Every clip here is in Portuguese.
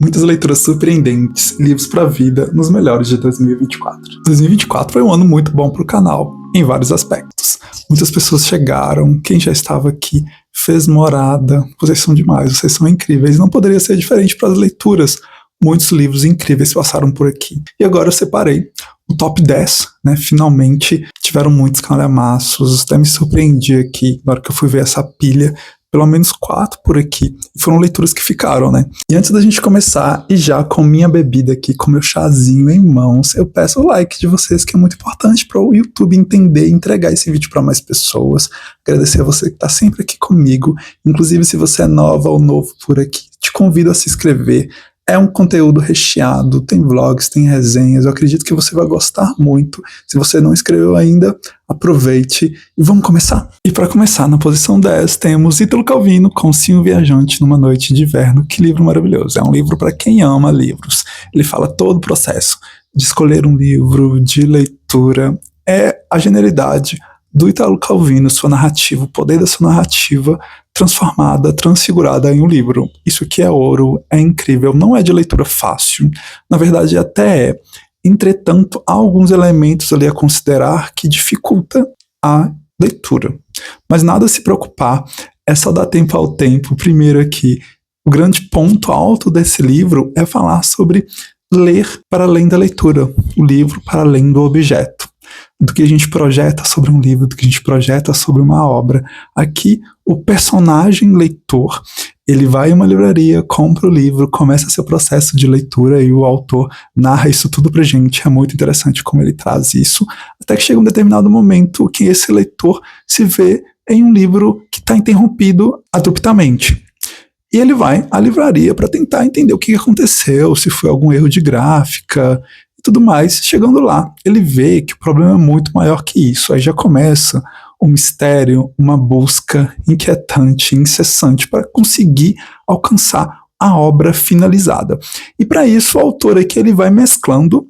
muitas leituras surpreendentes, livros para a vida nos melhores de 2024. 2024 foi um ano muito bom para o canal, em vários aspectos. Muitas pessoas chegaram, quem já estava aqui fez morada, vocês são demais, vocês são incríveis, não poderia ser diferente para as leituras. Muitos livros incríveis passaram por aqui. E agora eu separei o top 10, né? Finalmente tiveram muitos calhamaços, até me surpreendi aqui, na hora que eu fui ver essa pilha, pelo menos 4 por aqui. E foram leituras que ficaram, né? E antes da gente começar, e já com minha bebida aqui, com meu chazinho em mãos, eu peço o like de vocês, que é muito importante para o YouTube entender e entregar esse vídeo para mais pessoas. Agradecer a você que está sempre aqui comigo. Inclusive, se você é nova ou novo por aqui, te convido a se inscrever. É um conteúdo recheado, tem vlogs, tem resenhas, eu acredito que você vai gostar muito. Se você não inscreveu ainda, aproveite e vamos começar. E para começar, na posição 10, temos Ítalo Calvino com Sim, o Viajante numa Noite de Inverno. Que livro maravilhoso, é um livro para quem ama livros. Ele fala todo o processo de escolher um livro, de leitura, é a genialidade do Ítalo Calvino, sua narrativa, o poder da sua narrativa transformada, transfigurada em um livro. Isso aqui é ouro, é incrível, não é de leitura fácil, na verdade até é. Entretanto, há alguns elementos ali a considerar que dificulta a leitura. Mas nada a se preocupar, é só dar tempo ao tempo. Primeiro aqui, o grande ponto alto desse livro é falar sobre ler para além da leitura, o livro para além do objeto. Do que a gente projeta sobre um livro, do que a gente projeta sobre uma obra. Aqui, o personagem leitor, ele vai em uma livraria, compra o livro, começa seu processo de leitura e o autor narra isso tudo pra gente. É muito interessante como ele traz isso, até que chega um determinado momento que esse leitor se vê em um livro que está interrompido abruptamente. E ele vai à livraria para tentar entender o que aconteceu, se foi algum erro de gráfica, tudo mais. Chegando lá, ele vê que o problema é muito maior que isso. Aí já começa um mistério, uma busca inquietante, incessante para conseguir alcançar a obra finalizada. E para isso o autor aqui ele vai mesclando,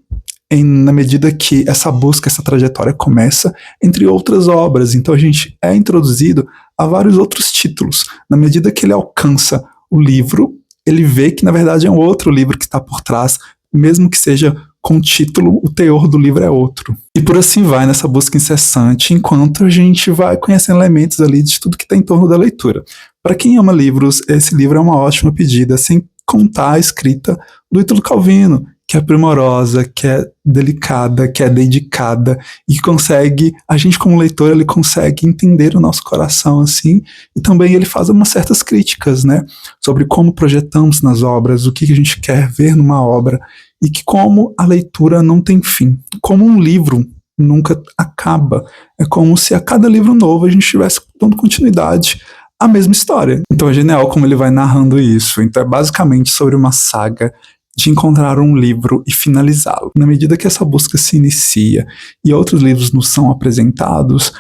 na medida que essa busca, essa trajetória começa, entre outras obras. Então a gente é introduzido a vários outros títulos. Na medida que ele alcança o livro, ele vê que na verdade é um outro livro que está por trás, mesmo que seja com o título, o teor do livro é outro. E por assim vai nessa busca incessante, enquanto a gente vai conhecendo elementos ali de tudo que está em torno da leitura. Para quem ama livros, esse livro é uma ótima pedida, sem contar a escrita do Ítalo Calvino, que é primorosa, que é delicada, que é dedicada, e que consegue, a gente como leitor, ele consegue entender o nosso coração assim, e também ele faz umas certas críticas, né, sobre como projetamos nas obras, o que a gente quer ver numa obra, e que como a leitura não tem fim, como um livro nunca acaba, é como se a cada livro novo a gente estivesse dando continuidade à mesma história. Então é genial como ele vai narrando isso. Então é basicamente sobre uma saga de encontrar um livro e finalizá-lo. Na medida que essa busca se inicia e outros livros nos são apresentados,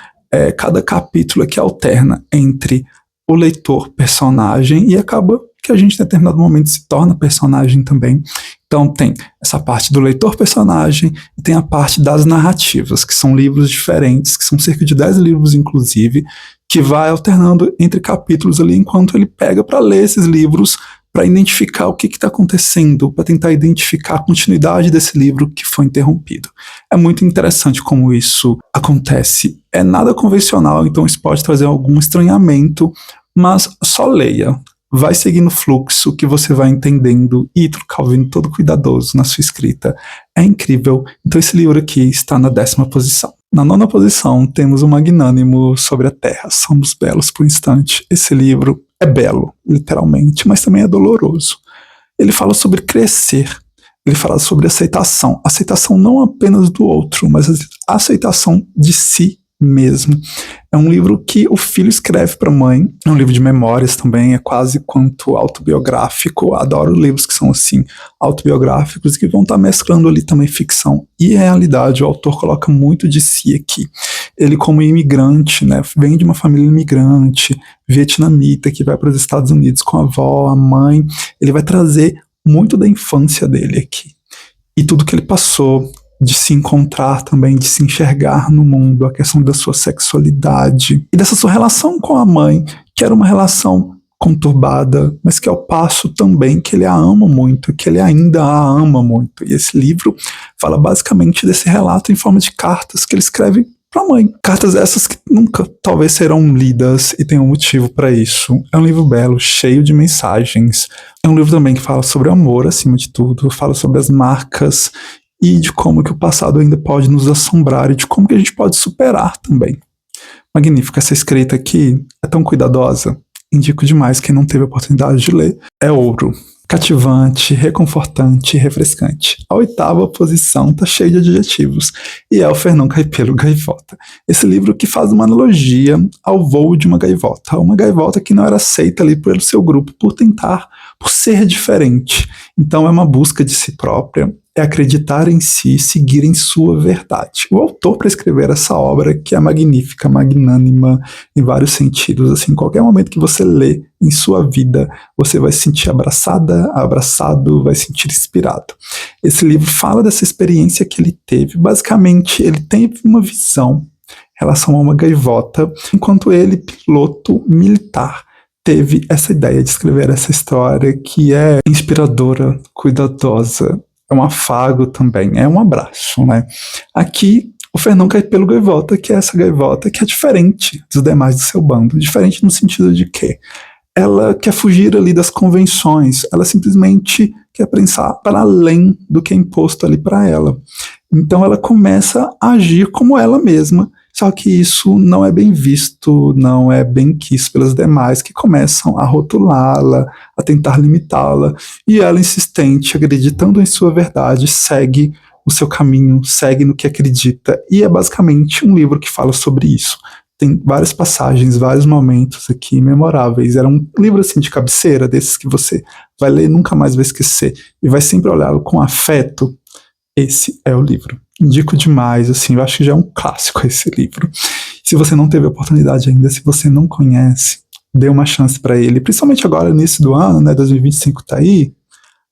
cada capítulo aqui alterna entre o leitor personagem e acaba que a gente em determinado momento se torna personagem também. Então tem essa parte do leitor personagem e tem a parte das narrativas, que são livros diferentes, que são cerca de 10 livros inclusive, que vai alternando entre capítulos ali enquanto ele pega para ler esses livros, para identificar o que está acontecendo, para tentar identificar a continuidade desse livro que foi interrompido. É muito interessante como isso acontece. É nada convencional, então isso pode trazer algum estranhamento, mas só leia. Vai seguindo o fluxo que você vai entendendo. E Ítalo Calvino todo cuidadoso na sua escrita. É incrível. Então esse livro aqui está na 10ª posição. Na 9ª posição temos o Magnânimo sobre a Terra. Somos belos por um instante. Esse livro é belo, literalmente, mas também é doloroso. Ele fala sobre crescer. Ele fala sobre aceitação. Aceitação não apenas do outro, mas a aceitação de si mesmo. É um livro que o filho escreve para a mãe, é um livro de memórias também, é quase quanto autobiográfico. Adoro livros que são assim, autobiográficos, que vão estar mesclando ali também ficção e realidade. O autor coloca muito de si aqui. Ele como imigrante, né, vem de uma família imigrante, vietnamita, que vai para os Estados Unidos com a avó, a mãe. Ele vai trazer muito da infância dele aqui. E tudo que ele passou, de se encontrar também, de se enxergar no mundo, a questão da sua sexualidade e dessa sua relação com a mãe, que era uma relação conturbada, mas que ao passo também que ele a ama muito, que ele ainda a ama muito. E esse livro fala basicamente desse relato em forma de cartas que ele escreve para a mãe. Cartas essas que nunca talvez serão lidas e tem um motivo para isso. É um livro belo, cheio de mensagens. É um livro também que fala sobre amor, acima de tudo, fala sobre as marcas e de como que o passado ainda pode nos assombrar e de como que a gente pode superar também. Magnífica, essa escrita aqui é tão cuidadosa. Indico demais quem não teve a oportunidade de ler. É ouro. Cativante, reconfortante e refrescante. A 8ª posição tá cheia de adjetivos. E é o Fernão Caipelo Gaivota. Esse livro que faz uma analogia ao voo de uma gaivota. Uma gaivota que não era aceita ali pelo seu grupo por ser diferente. Então é uma busca de si própria, é acreditar em si, seguir em sua verdade. O autor, para escrever essa obra, que é magnífica, magnânima, em vários sentidos, assim, qualquer momento que você lê em sua vida, você vai se sentir abraçada, abraçado, vai se sentir inspirado. Esse livro fala dessa experiência que ele teve. Basicamente, ele teve uma visão em relação a uma gaivota, enquanto ele, piloto militar, teve essa ideia de escrever essa história que é inspiradora, cuidadosa, é um afago também, é um abraço, né? Aqui, o Fernão Caipelo Gaivota, que é essa gaivota que é diferente dos demais do seu bando. Diferente no sentido de que ela quer fugir ali das convenções, ela simplesmente quer pensar para além do que é imposto ali para ela. Então ela começa a agir como ela mesma, só que isso não é bem visto, não é bem quisto pelas demais, que começam a rotulá-la, a tentar limitá-la, e ela, insistente, acreditando em sua verdade, segue o seu caminho, segue no que acredita, e é basicamente um livro que fala sobre isso. Tem várias passagens, vários momentos aqui memoráveis. Era um livro assim de cabeceira, desses que você vai ler e nunca mais vai esquecer, e vai sempre olhá-lo com afeto. Esse é o livro. Indico demais, assim, eu acho que já é um clássico esse livro. Se você não teve a oportunidade ainda, se você não conhece, dê uma chance para ele, principalmente agora, início do ano, né, 2025 tá aí,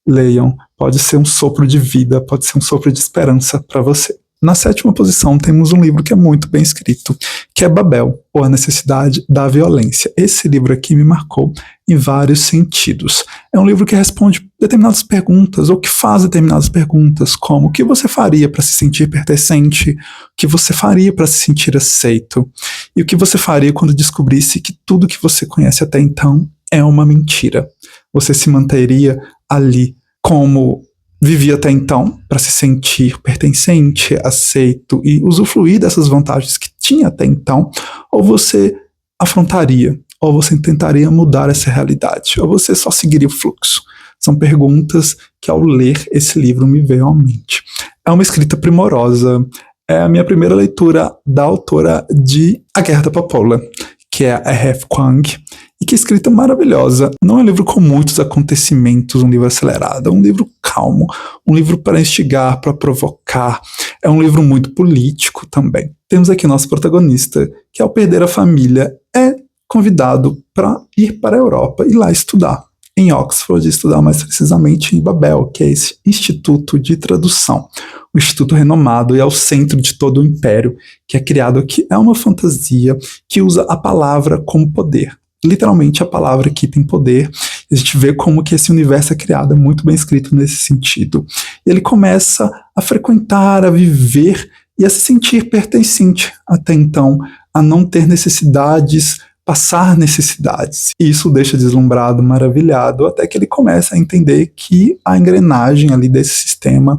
leiam, pode ser um sopro de vida, pode ser um sopro de esperança para você. Na 7ª posição temos um livro que é muito bem escrito, que é Babel, ou A Necessidade da Violência. Esse livro aqui me marcou em vários sentidos. É um livro que responde determinadas perguntas, ou que faz determinadas perguntas, como o que você faria para se sentir pertencente, o que você faria para se sentir aceito, e o que você faria quando descobrisse que tudo que você conhece até então é uma mentira. Você se manteria ali como vivia até então, para se sentir pertencente, aceito e usufruir dessas vantagens que tinha até então, ou você afrontaria, ou você tentaria mudar essa realidade, ou você só seguiria o fluxo? São perguntas que, ao ler esse livro, me veio à mente. É uma escrita primorosa, é a minha primeira leitura da autora de A Guerra da Papoula, que é a Hef Kuang, e que escrita maravilhosa. Não é um livro com muitos acontecimentos, um livro acelerado, é um livro calmo, um livro para instigar, para provocar. É um livro muito político também. Temos aqui nosso protagonista, que ao perder a família, é convidado para ir para a Europa e lá estudar. Em Oxford, estudar mais precisamente em Babel, que é esse instituto de tradução. O instituto renomado e ao centro de todo o império, que é criado aqui. É uma fantasia que usa a palavra como poder. Literalmente a palavra aqui tem poder. A gente vê como que esse universo é criado, é muito bem escrito nesse sentido. E ele começa a frequentar, a viver e a se sentir pertencente até então, a não ter necessidades, passar necessidades. E isso o deixa deslumbrado, maravilhado, até que ele começa a entender que a engrenagem ali desse sistema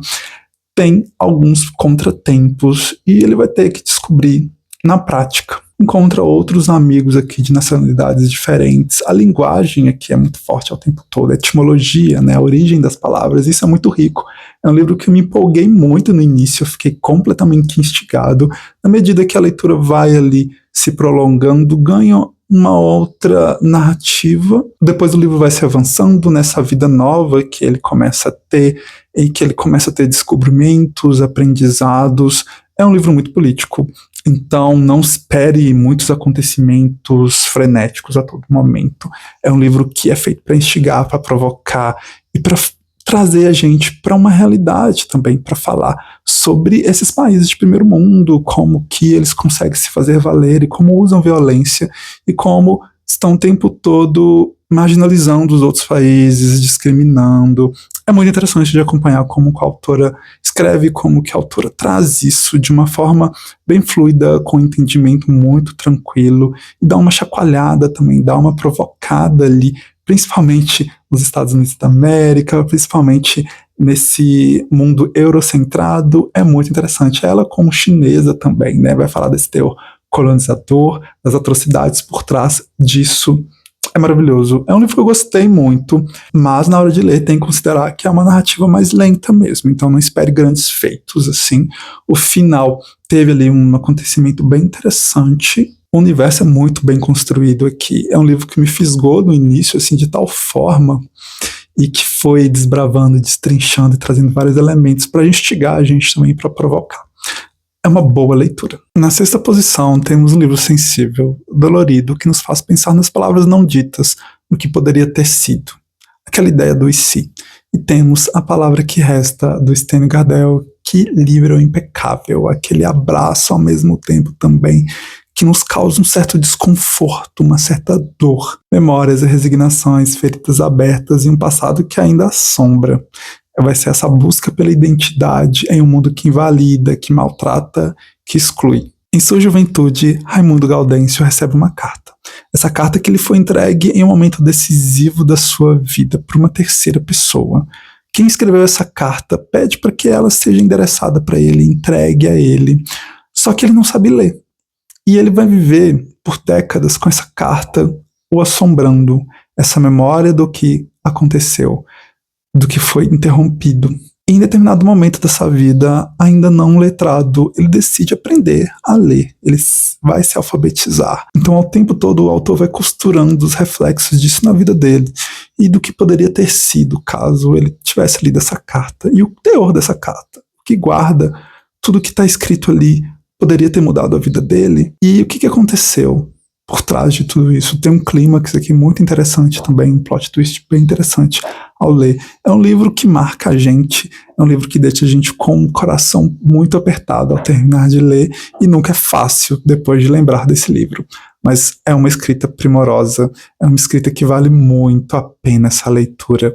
tem alguns contratempos e ele vai ter que descobrir na prática. Encontra outros amigos aqui de nacionalidades diferentes. A linguagem aqui é muito forte ao tempo todo, a etimologia, né, a origem das palavras, isso é muito rico. É um livro que eu me empolguei muito no início, eu fiquei completamente instigado. Na medida que a leitura vai ali se prolongando, ganha uma outra narrativa. Depois o livro vai se avançando nessa vida nova que ele começa a ter, e que ele começa a ter descobrimentos, aprendizados. É um livro muito político. Então não espere muitos acontecimentos frenéticos a todo momento. É um livro que é feito para instigar, para provocar e para trazer a gente para uma realidade também, para falar sobre esses países de primeiro mundo, como que eles conseguem se fazer valer e como usam violência e como estão o tempo todo marginalizando os outros países, discriminando. É muito interessante de acompanhar como que a autora escreve, como que a autora traz isso de uma forma bem fluida, com um entendimento muito tranquilo, e dá uma chacoalhada também, dá uma provocada ali, principalmente nos Estados Unidos da América, principalmente nesse mundo eurocentrado. É muito interessante. Ela, como chinesa também, né, vai falar desse teor colonizador, das atrocidades por trás disso. É maravilhoso. É um livro que eu gostei muito, mas na hora de ler tem que considerar que é uma narrativa mais lenta mesmo, então não espere grandes feitos, assim. O final teve ali um acontecimento bem interessante. O universo é muito bem construído aqui. É um livro que me fisgou no início, assim, de tal forma, e que foi desbravando, destrinchando e trazendo vários elementos para instigar a gente também, para provocar. É uma boa leitura. Na 6ª posição, temos um livro sensível, dolorido, que nos faz pensar nas palavras não ditas, no que poderia ter sido. Aquela ideia do e se. E temos A Palavra que Resta, do Stanley Gardell. Que livro impecável, aquele abraço ao mesmo tempo também, que nos causa um certo desconforto, uma certa dor. Memórias e resignações, feridas abertas e um passado que ainda assombra. Vai ser essa busca pela identidade em um mundo que invalida, que maltrata, que exclui. Em sua juventude, Raimundo Gaudêncio recebe uma carta. Essa carta que lhe foi entregue em um momento decisivo da sua vida por uma terceira pessoa. Quem escreveu essa carta pede para que ela seja endereçada para ele, entregue a ele. Só que ele não sabe ler. E ele vai viver por décadas com essa carta o assombrando, essa memória do que aconteceu, do que foi interrompido. E em determinado momento dessa vida, ainda não letrado, ele decide aprender a ler, ele vai se alfabetizar. Então, ao tempo todo, o autor vai costurando os reflexos disso na vida dele e do que poderia ter sido caso ele tivesse lido essa carta. E o teor dessa carta, o que guarda, tudo que está escrito ali, poderia ter mudado a vida dele. E o que aconteceu por trás de tudo isso? Tem um clímax aqui muito interessante também, um plot twist bem interessante ao ler. É um livro que marca a gente, é um livro que deixa a gente com o coração muito apertado ao terminar de ler, e nunca é fácil depois de lembrar desse livro. Mas é uma escrita primorosa, é uma escrita que vale muito a pena essa leitura.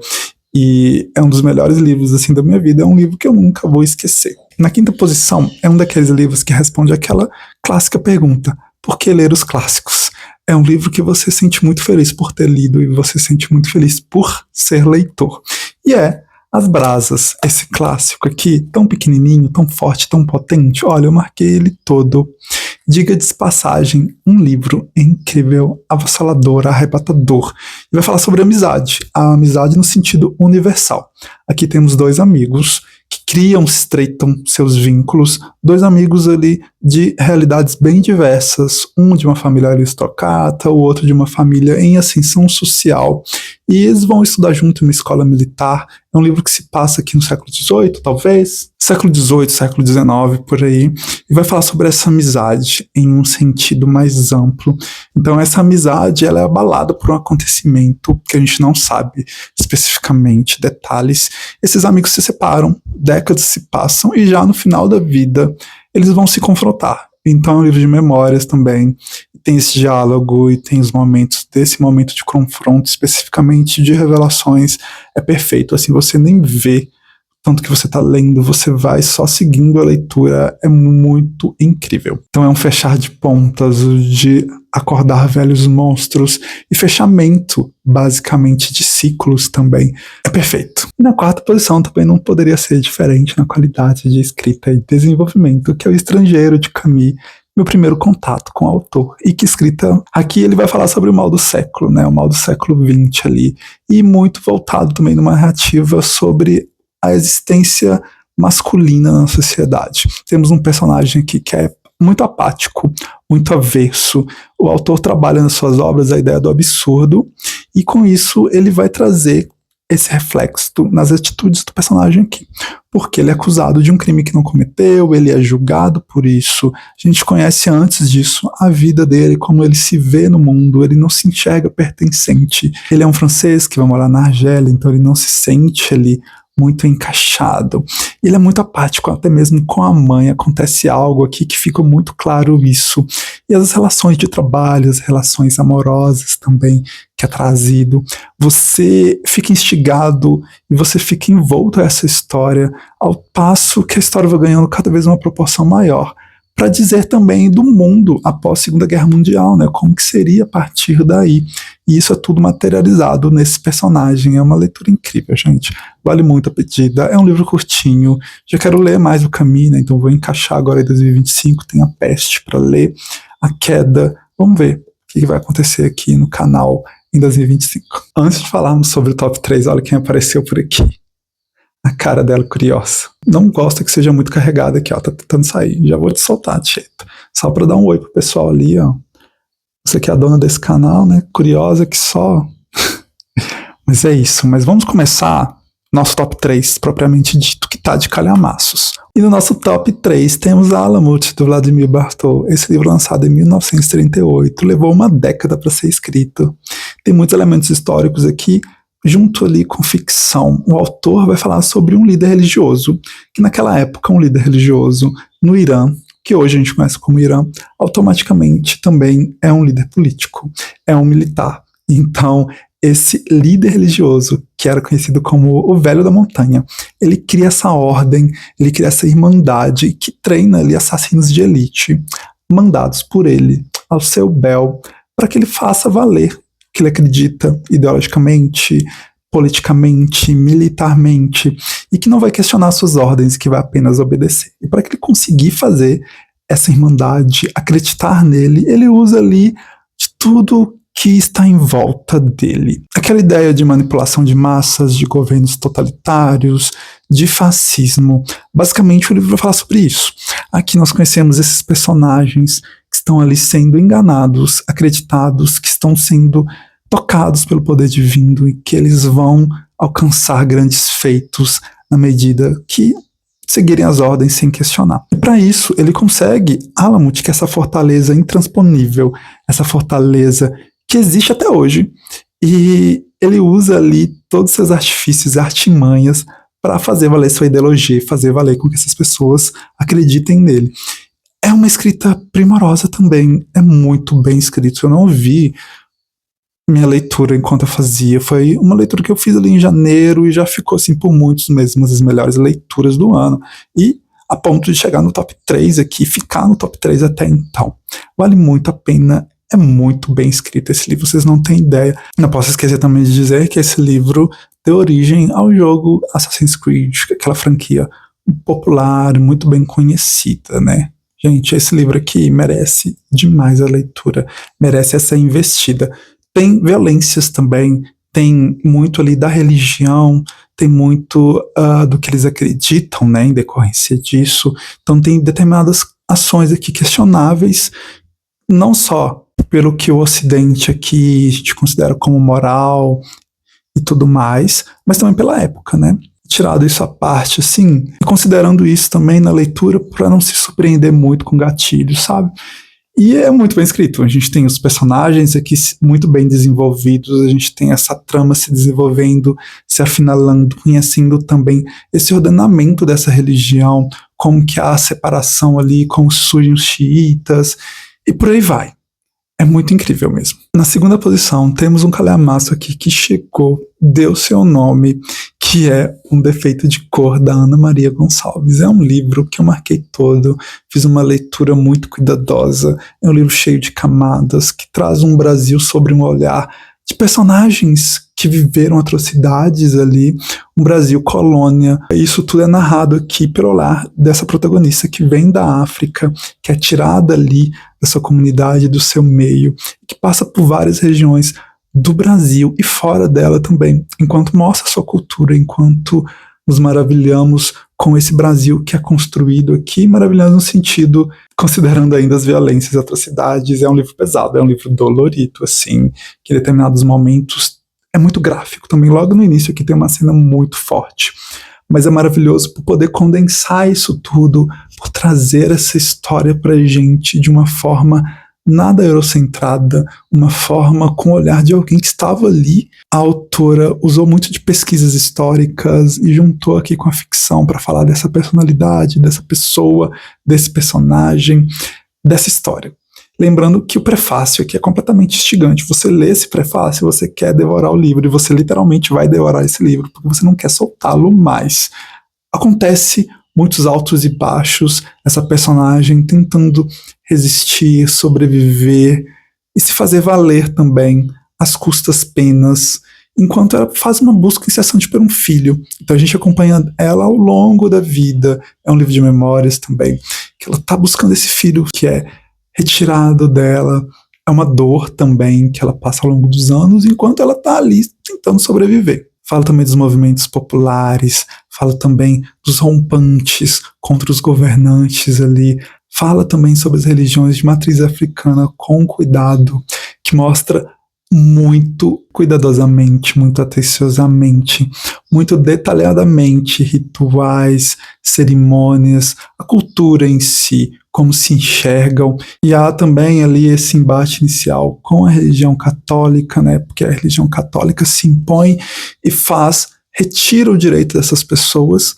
E é um dos melhores livros assim da minha vida, é um livro que eu nunca vou esquecer. Na 5ª posição, é um daqueles livros que responde àquela clássica pergunta: por que ler os clássicos? É um livro que você sente muito feliz por ter lido e você sente muito feliz por ser leitor. E é As Brasas, esse clássico aqui, tão pequenininho, tão forte, tão potente. Olha, eu marquei ele todo. Diga-se de passagem, um livro incrível, avassalador, arrebatador. E vai falar sobre amizade, a amizade no sentido universal. Aqui temos 2 amigos que criam, estreitam seus vínculos, 2 amigos ali de realidades bem diversas, um de uma família aristocrata, o outro de uma família em ascensão social, e eles vão estudar junto em uma escola militar. É um livro que se passa aqui no século XVIII, talvez, século XVIII, século XIX, por aí, e vai falar sobre essa amizade em um sentido mais amplo. Então essa amizade, ela é abalada por um acontecimento que a gente não sabe especificamente, detalhes. Esses amigos se separam, décadas se passam, e já no final da vida eles vão se confrontar. Então é um livro de memórias também, tem esse diálogo e tem os momentos desse momento de confronto, especificamente de revelações. É perfeito, assim, você nem vê tanto que você está lendo, você vai só seguindo a leitura, é muito incrível. Então é um fechar de pontas, de acordar velhos monstros e fechamento, basicamente, de ciclos também. É perfeito. E na 4ª posição também não poderia ser diferente na qualidade de escrita e desenvolvimento, que é O Estrangeiro, de Camus, meu primeiro contato com o autor. E que escrita, aqui ele vai falar sobre o mal do século, né, o mal do século XX ali, e muito voltado também numa narrativa sobre a existência masculina na sociedade. Temos um personagem aqui que é muito apático, muito avesso. O autor trabalha nas suas obras a ideia do absurdo, e com isso ele vai trazer esse reflexo nas atitudes do personagem aqui. Porque ele é acusado de um crime que não cometeu, ele é julgado por isso. A gente conhece antes disso a vida dele, como ele se vê no mundo, ele não se enxerga pertencente. Ele é um francês que vai morar na Argélia, então ele não se sente ali muito encaixado. Ele é muito apático, até mesmo com a mãe. Acontece algo aqui que fica muito claro isso. E as relações de trabalho, as relações amorosas também, que é trazido. Você fica instigado e você fica envolto a essa história, ao passo que a história vai ganhando cada vez uma proporção maior, para dizer também do mundo após a Segunda Guerra Mundial, né? Como que seria a partir daí. E isso é tudo materializado nesse personagem. É uma leitura incrível, gente. Vale muito a pedida. É um livro curtinho. Já quero ler mais o Camus, né? Então vou encaixar agora em 2025. Tem A Peste para ler, A Queda. Vamos ver o que vai acontecer aqui no canal em 2025. Antes de falarmos sobre o top 3, olha quem apareceu por aqui. A cara dela curiosa. Não gosta que seja muito carregada aqui, ó. Tá tentando sair. Já vou te soltar, Tcheto. Só pra dar um oi pro pessoal ali, ó. Você que é a dona desse canal, né? Curiosa que só. Mas é isso. Mas vamos começar nosso top 3, propriamente dito, que tá de calhamaços. E no nosso top 3 temos a Alamut, do Vladimir Bartol. Esse livro lançado em 1938. Levou uma década para ser escrito. Tem muitos elementos históricos aqui, junto ali com ficção. O autor vai falar sobre um líder religioso, que naquela época um líder religioso no Irã, que hoje a gente conhece como Irã, automaticamente também é um líder político, é um militar. Então, esse líder religioso, que era conhecido como o Velho da Montanha, ele cria essa ordem, ele cria essa irmandade que treina ali assassinos de elite, mandados por ele ao seu bel, para que ele faça valer que ele acredita ideologicamente, politicamente, militarmente, e que não vai questionar suas ordens, que vai apenas obedecer. E para que ele conseguir fazer essa irmandade, acreditar nele, ele usa ali de tudo que está em volta dele. Aquela ideia de manipulação de massas, de governos totalitários, de fascismo. Basicamente o livro vai falar sobre isso. Aqui nós conhecemos esses personagens que estão ali sendo enganados, acreditados, que estão sendo tocados pelo poder divino e que eles vão alcançar grandes feitos na medida que seguirem as ordens sem questionar. E para isso, ele consegue Alamut, que é essa fortaleza intransponível, essa fortaleza que existe até hoje, e ele usa ali todos os seus artifícios e artimanhas para fazer valer sua ideologia, fazer valer com que essas pessoas acreditem nele. É uma escrita primorosa também, é muito bem escrito. Eu não vi minha leitura enquanto eu fazia, foi uma leitura que eu fiz ali em janeiro e já ficou assim por muitos meses, uma das melhores leituras do ano, e a ponto de chegar no top 3 aqui, ficar no top 3 até então. Vale muito a pena, é muito bem escrito esse livro, vocês não têm ideia. Não posso esquecer também de dizer que esse livro deu origem ao jogo Assassin's Creed, aquela franquia popular, muito bem conhecida, né? Gente, esse livro aqui merece demais a leitura, merece essa investida. Tem violências também, tem muito ali da religião, tem muito do que eles acreditam, né, em decorrência disso. Então tem determinadas ações aqui questionáveis, não só pelo que o Ocidente aqui te considera como moral e tudo mais, mas também pela época, né? Tirado isso à parte, assim, considerando isso também na leitura para não se surpreender muito com gatilhos, sabe? E é muito bem escrito, a gente tem os personagens aqui muito bem desenvolvidos, a gente tem essa trama se desenvolvendo, se afinalando, conhecendo também esse ordenamento dessa religião, como que há a separação ali, como surgem os xiitas, e por aí vai. É muito incrível mesmo. Na segunda posição, temos um calhamaço aqui que chegou, deu seu nome, que é Um Defeito de Cor, da Ana Maria Gonçalves. É um livro que eu marquei todo, fiz uma leitura muito cuidadosa, é um livro cheio de camadas, que traz um Brasil sobre um olhar de personagens que viveram atrocidades ali, um Brasil colônia. Isso tudo é narrado aqui pelo olhar dessa protagonista que vem da África, que é tirada ali da sua comunidade, do seu meio, que passa por várias regiões do Brasil e fora dela também, enquanto mostra sua cultura, enquanto nos maravilhamos com esse Brasil que é construído aqui, maravilhando no sentido, considerando ainda as violências e atrocidades. É um livro pesado, é um livro dolorido, assim, que em determinados momentos é muito gráfico também. Logo no início aqui tem uma cena muito forte, mas é maravilhoso por poder condensar isso tudo, por trazer essa história pra gente de uma forma nada eurocentrada, uma forma com o olhar de alguém que estava ali. A autora usou muito de pesquisas históricas e juntou aqui com a ficção para falar dessa personalidade, dessa pessoa, desse personagem, dessa história. Lembrando que o prefácio aqui é completamente instigante. Você lê esse prefácio, você quer devorar o livro, e você literalmente vai devorar esse livro, porque você não quer soltá-lo mais. Acontece muitos altos e baixos, essa personagem tentando resistir, sobreviver e se fazer valer também, às custas penas, enquanto ela faz uma busca incessante por um filho. Então a gente acompanha ela ao longo da vida. É um livro de memórias também, que ela está buscando esse filho que é retirado dela. É uma dor também que ela passa ao longo dos anos, enquanto ela está ali tentando sobreviver. Fala também dos movimentos populares, fala também dos rompantes contra os governantes ali, fala também sobre as religiões de matriz africana com cuidado, que mostra muito cuidadosamente, muito atenciosamente, muito detalhadamente rituais, cerimônias, a cultura em si, como se enxergam, e há também ali esse embate inicial com a religião católica, né, porque a religião católica se impõe e retira o direito dessas pessoas,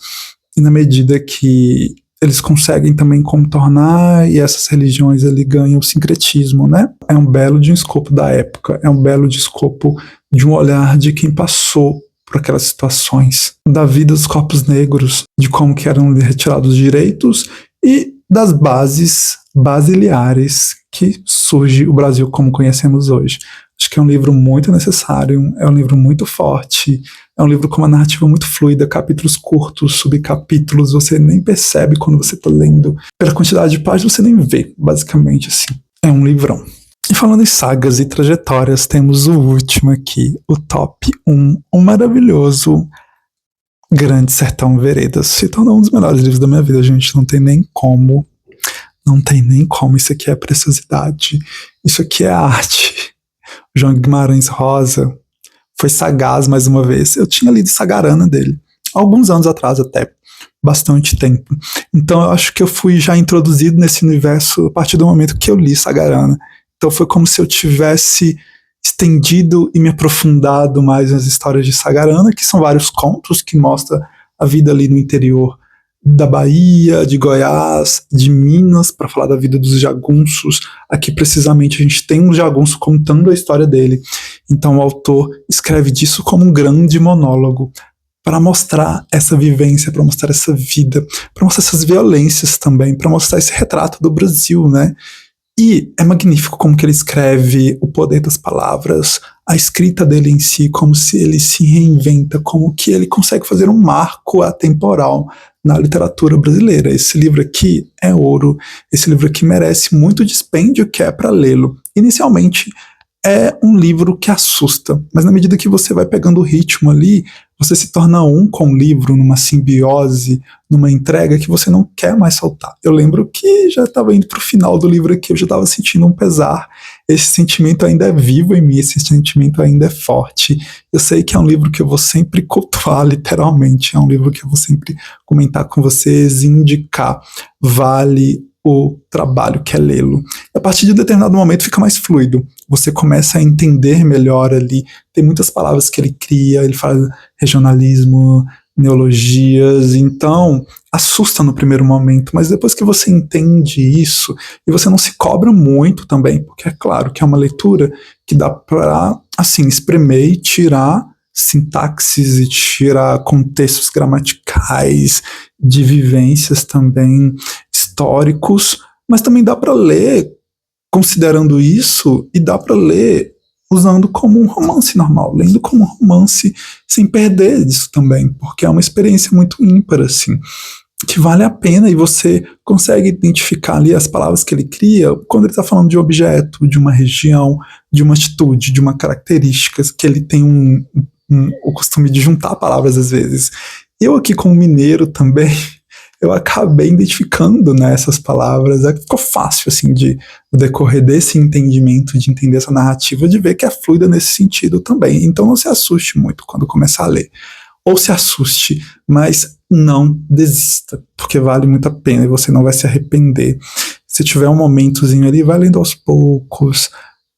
e na medida que eles conseguem também contornar, e essas religiões ali ganham o sincretismo, né? É um belo de um escopo da época, é um belo de escopo de um olhar de quem passou por aquelas situações, da vida dos corpos negros, de como que eram retirados os direitos e das bases basiliares que surge o Brasil como conhecemos hoje. Acho que é um livro muito necessário, é um livro muito forte, é um livro com uma narrativa muito fluida, capítulos curtos, subcapítulos, você nem percebe quando você está lendo. Pela quantidade de páginas você nem vê, basicamente, assim. É um livrão. E falando em sagas e trajetórias, temos o último aqui, o top 1, um maravilhoso Grande Sertão Veredas. Se tornou um dos melhores livros da minha vida, gente, não tem nem como. Não tem nem como, isso aqui é preciosidade, isso aqui é arte. João Guimarães Rosa foi sagaz mais uma vez. Eu tinha lido Sagarana dele, alguns anos atrás até, bastante tempo. Então eu acho que eu fui já introduzido nesse universo a partir do momento que eu li Sagarana. Então foi como se eu tivesse estendido e me aprofundado mais nas histórias de Sagarana, que são vários contos que mostram a vida ali no interior da Bahia, de Goiás, de Minas, para falar da vida dos jagunços. Aqui precisamente a gente tem um jagunço contando a história dele. Então o autor escreve disso como um grande monólogo, para mostrar essa vivência, para mostrar essa vida, para mostrar essas violências também, para mostrar esse retrato do Brasil, né? E é magnífico como que ele escreve, o poder das palavras, a escrita dele em si, como se ele se reinventa, como que ele consegue fazer um marco atemporal na literatura brasileira. Esse livro aqui é ouro, esse livro aqui merece muito dispêndio que é para lê-lo. Inicialmente é um livro que assusta, mas na medida que você vai pegando o ritmo ali, você se torna um com o livro, numa simbiose, numa entrega que você não quer mais soltar. Eu lembro que já estava indo para o final do livro aqui, eu já estava sentindo um pesar. Esse sentimento ainda é vivo em mim, esse sentimento ainda é forte. Eu sei que é um livro que eu vou sempre cultuar, literalmente. É um livro que eu vou sempre comentar com vocês e indicar. Vale o trabalho que é lê-lo. A partir de um determinado momento fica mais fluido. Você começa a entender melhor ali. Tem muitas palavras que ele cria, ele fala regionalismo, neologias, então assusta no primeiro momento, mas depois que você entende isso, e você não se cobra muito também, porque é claro que é uma leitura que dá para, assim, espremer e tirar sintaxes e tirar contextos gramaticais, de vivências também históricos, mas também dá para ler considerando isso, e dá para ler usando como um romance normal, lendo como um romance sem perder disso também, porque é uma experiência muito ímpar, assim, que vale a pena, e você consegue identificar ali as palavras que ele cria quando ele está falando de um objeto, de uma região, de uma atitude, de uma característica, que ele tem o costume de juntar palavras às vezes. Eu aqui como mineiro também, eu acabei identificando, né, essas palavras, ficou fácil, assim, no decorrer desse entendimento, de entender essa narrativa, de ver que é fluida nesse sentido também. Então não se assuste muito quando começar a ler. Ou se assuste, mas não desista, porque vale muito a pena e você não vai se arrepender. Se tiver um momentozinho ali, vai lendo aos poucos,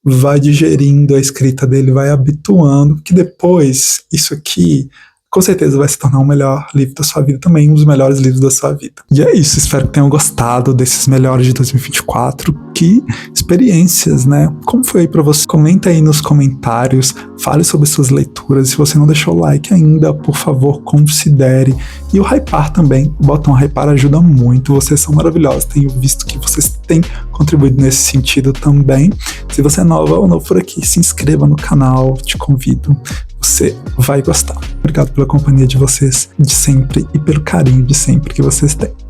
vai digerindo a escrita dele, vai habituando, que depois isso aqui com certeza vai se tornar o melhor livro da sua vida também, um dos melhores livros da sua vida. E é isso, espero que tenham gostado desses melhores de 2024. Que experiências, né? Como foi aí pra você? Comenta aí nos comentários, fale sobre suas leituras. Se você não deixou o like ainda, por favor, considere. E o hypar também, o botão hypar ajuda muito, vocês são maravilhosos, tenho visto que vocês têm contribuído nesse sentido também. Se você é nova ou novo por aqui, se inscreva no canal, te convido. Você vai gostar. Obrigado pela companhia de vocês de sempre e pelo carinho de sempre que vocês têm.